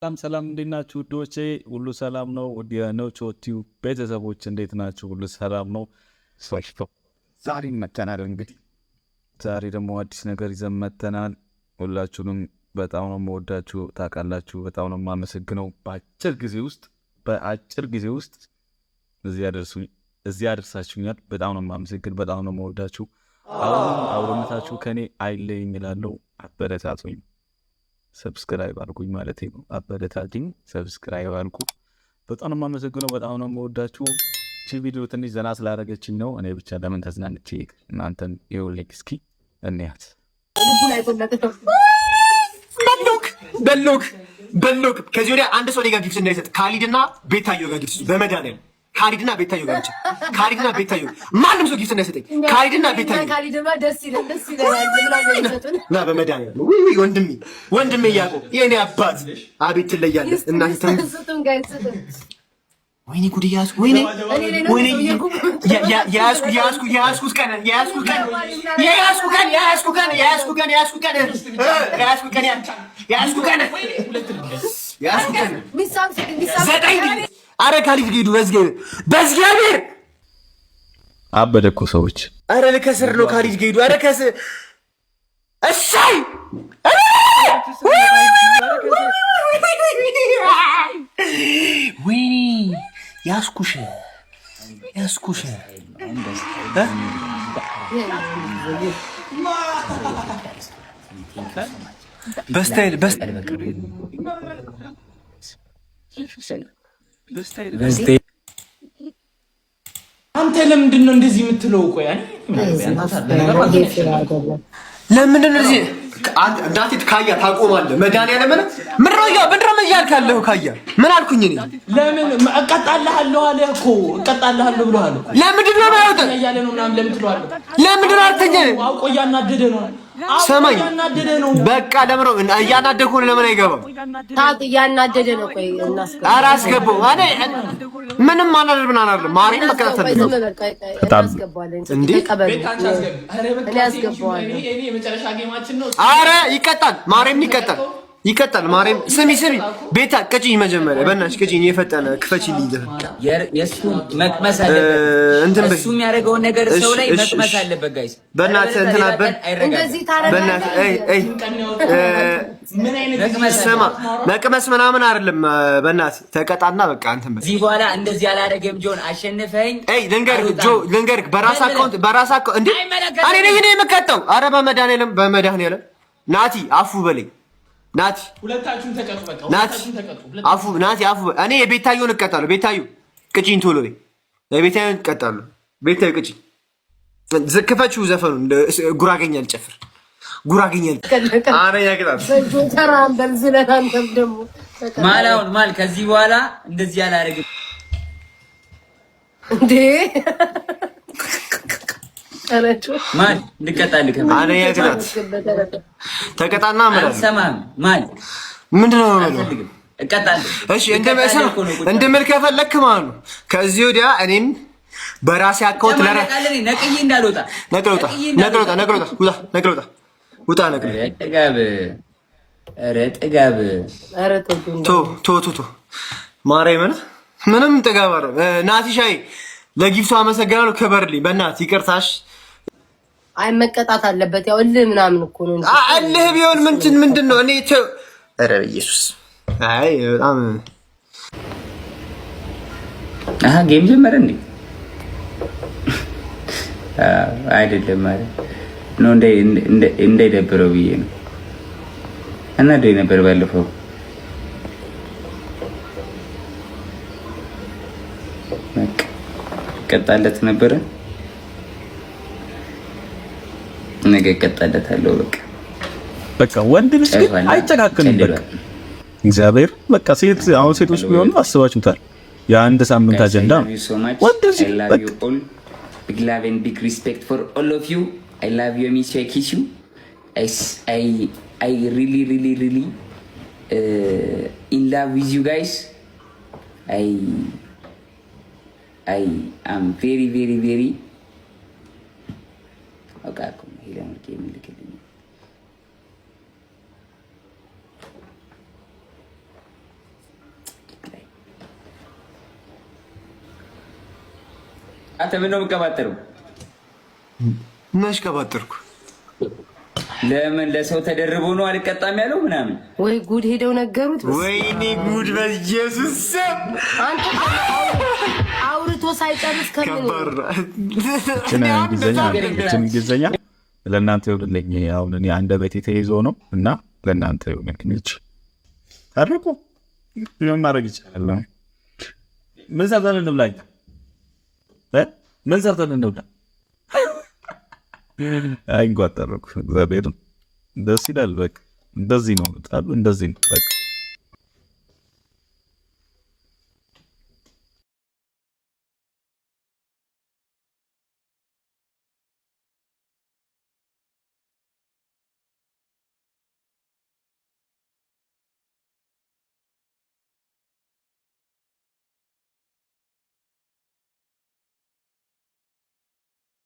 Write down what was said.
ሰላም እንዴት ናችሁ ውዶቼ? ሁሉ ሰላም ነው? ውድ የኖቾ ቲዩብ ቤተሰቦች እንዴት ናችሁ? ሁሉ ሰላም ነው? ዛሬ መተናል። እንግዲህ ዛሬ ደግሞ አዲስ ነገር ይዘን መተናል። ሁላችሁንም በጣም ነው የምወዳችሁ ታውቃላችሁ። በጣም ነው የማመሰግነው። በአጭር ጊዜ ውስጥ እዚህ አደርሳችሁኛል። በጣም ነው የማመሰግን። በጣም ነው የምወዳችሁ። አብሮነታችሁ ከኔ አይለይኝ እላለሁ። አበረታቱኝ። ሰብስክራይብ አድርጉኝ ማለት ነው። አበረታቱኝ፣ ሰብስክራይብ አድርጉ። በጣም ነው የማመሰግነው። በጣም ነው የምወዳችሁ። እቺ ቪዲዮ ትንሽ ዘና ስላደረገችኝ ነው። እኔ ብቻ ለምን ተዝናንቼ እናንተን ይኸውልኝ እስኪ እንያት። በሎክ ከዚህ ወዲያ አንድ ሰው ኔጋቲቭ እንዳይሰጥ ካሊድና ቤታዮ ጋር ጊፍት በመድኃኒዓለም ካሊድና ቤታዮ ጋር ብቻ ካሊድና ቤታዮ ማንም ሰው ጊፍት እንዳይሰጠኝ። ካሊድና ቤታዮ ደስ ይላል። ና በመድኃኒዓለም ወይ ወንድሜ ያዕቆብ የኔ አባት አቤት ትለያለህ። እናንተ ወይኔ ጉድ ያዝኩ ወይኔ ያዝኩት ቀን አረ ካሊድ ጌዱ በዝጋቤር አበደ እኮ ሰዎች። አረ ልከስር ነው ካሊድ ጌዱ። አረ ከስ እሻይ ወይኔ ያስኩሽ በስታይል አንተ ለምንድን ነው እንደዚህ የምትለው? ቆይ ለምንድን ነው እዚህ እንዳትት ካያ ታቆማለህ? መድኃኒዓለም ምንድነው እያልክ ያለኸው? ካያ ምን አልኩኝ እኔ? ለምን እቀጣልሃለሁ አለ እኮ እቀጣልሃለሁ ብሎሃል። ለምንድን ነው ማለት እያለ ነው ምናምን ለምን ትለዋለህ? ለምንድን ነው አልተኛ አውቆ እያናደደ ነው። ሰማኝ በቃ ለምን እያናደድኩ ነው? ለምን አይገባም? እያናደደ ነው። ቆይ እናስገባው። ኧረ አስገባው። እኔ ምንም አላደርግም። ማሪን መከታተል ነው እንዴ? ኧረ ይቀጣል። ማሪም ይቀጣል። ማሪም ስሚ ቤታ ቅጪኝ፣ መጀመሪያ በእናትሽ ቅጪኝ። የፈጠነ ክፈችልኝ። የሱ መቅመስ አለበት። እሱ የሚያደርገውን ነገር ሰው ላይ መቅመስ አለበት። ጋይስ በእናትህ እንትን አበል መቅመስ ምናምን አይደለም። በእናትህ ተቀጣና በቃ እንትን በል። እዚህ በኋላ እንደዚህ አላደረገም። ጆን አሸንፈኝ። ልንገርህ በራስ አካውንት እንዴ እኔ ነኝ የምቀጣው። ኧረ በመድኃኒዓለም ናቲ አፉ በለኝ። ናቲ ሁለታችሁም ተቀጡ። በቃ ናቲ አፉ እኔ የቤታዮን እቀጣለሁ። ቤታዮ ቅጪኝ ቶሎ በይ። የቤታዮን እቀጣለሁ። ቤታዮ ቅጪኝ። ክፈችው ዘፈኑ። ጉራገኛ ልጨፍር። አረኛ ቅጣት ማል ከዚህ በኋላ እንደዚህ አላደርግም እንዴ ማል እንድቀጣልህ አረኛ ቅጣት ተቀጣና ሰማም ማል ምንድነው ነው እቀጣለሁ። እሺ እንደምል ከፈለክ ማለት ነው። ከዚህ ወዲያ እኔም በራሴ አካውንት ነቅዬ እንዳልወጣ ውጣ ቶ ማርያምን ምንም ጥጋብ አይደል። ናቲሻይ ለጊፍቱ አመሰግናለሁ። ከበርልኝ በእናትህ ይቅርታሽ። አይ መቀጣት አለበት። ያው እልህ ምናምን እኮ ነው እንጂ እልህ ቢሆን ምንድን ነው? እኔ ኧረ በኢየሱስ አይ በጣም ጌም ጀመረ እንዴ? አይደለም ማለት ነው። እንዳይደብረው ብዬ ነው። እና ነበር ባለፈው ቀጣለት ነበረ። ነገ ቀጣለታለሁ። በቃ ወንድ ልጅ ግን አይጨካከንም። በቃ እግዚአብሔር በቃ ሴቶች ቢሆኑ አስባችሁታል። የአንድ ሳምንት አጀንዳ ወንድ ልጅ big love and big respect for all of you. I love you, miss you, I kiss you. I really in love with you guys. I am very okay. አንተ ምን ነው የምትቀባጥረው? መች ቀባጥርኩ? ለምን ለሰው ተደርቦ ነው አልቀጣም ያለው ምናምን? ወይ ጉድ ሄደው ነገሩት። ወይኔ ጉድ በኢየሱስ ስም! አንተ አውርቶ ሳይጨርስ ከምን እንግሊዝኛ ለእናንተ ይሁንልኝ። አሁን እኔ አንደበቴ ተይዞ ነው እና ለእናንተ ይሁንልኝ። አረቁ ምን ማድረግ ይቻላል? ምን ሰርተን እንብላኝ? ምን ሰርተን እንብላ? አይ እንኳን አጠረኩ። እግዚአብሔር ደስ ይላል። በቃ እንደዚህ ነው፣ እንደዚህ ነው በቃ